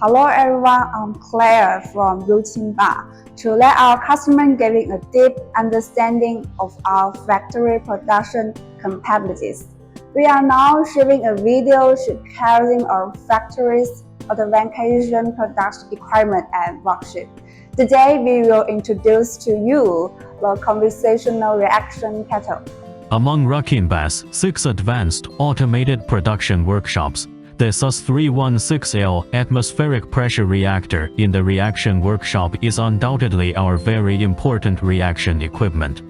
Hello everyone, I'm Claire from Ruqinba. To let our customer getting a deep understanding of our factory production capabilities. We are now sharing a video sharing our factory's advanced production equipment and worksheet. Today we will introduce to you the conversational reaction kettle. Among Ruqinba's 6 advanced automated production workshops, the SUS316L atmospheric pressure reactor in the reaction workshop is undoubtedly our very important reaction equipment.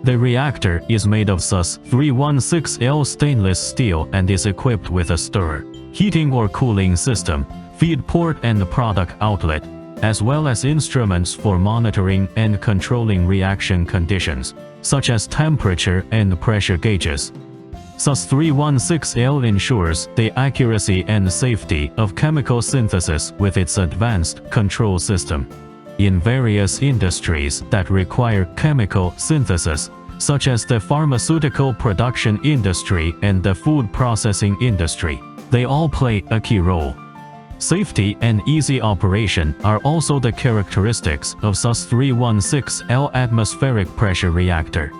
The reactor is made of SUS316L stainless steel and is equipped with a stirrer, heating or cooling system, feed port and product outlet, as well as instruments for monitoring and controlling reaction conditions, such as temperature and pressure gauges. SUS316L ensures the accuracy and safety of chemical synthesis with its advanced control system. In various industries that require chemical synthesis, such as the pharmaceutical production industry and the food processing industry, they all play a key role. Safety and easy operation are also the characteristics of SUS316L atmospheric pressure reactor.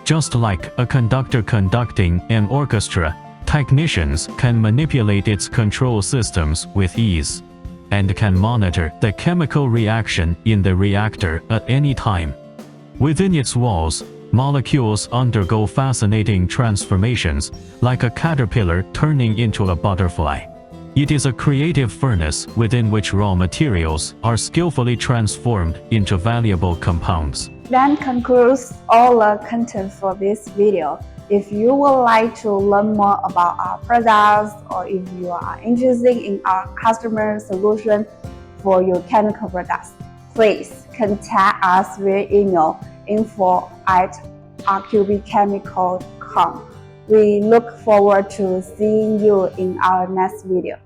Just like a conductor conducting an orchestra, technicians can manipulate its control systems with ease and can monitor the chemical reaction in the reactor at any time. Within its walls, molecules undergo fascinating transformations, like a caterpillar turning into a butterfly. It is a creative furnace within which raw materials are skillfully transformed into valuable compounds. That concludes all the content for this video. If you would like to learn more about our products or if you are interested in our customer solution for your chemical products, please contact us via email info@rqbchemical.com. We look forward to seeing you in our next video.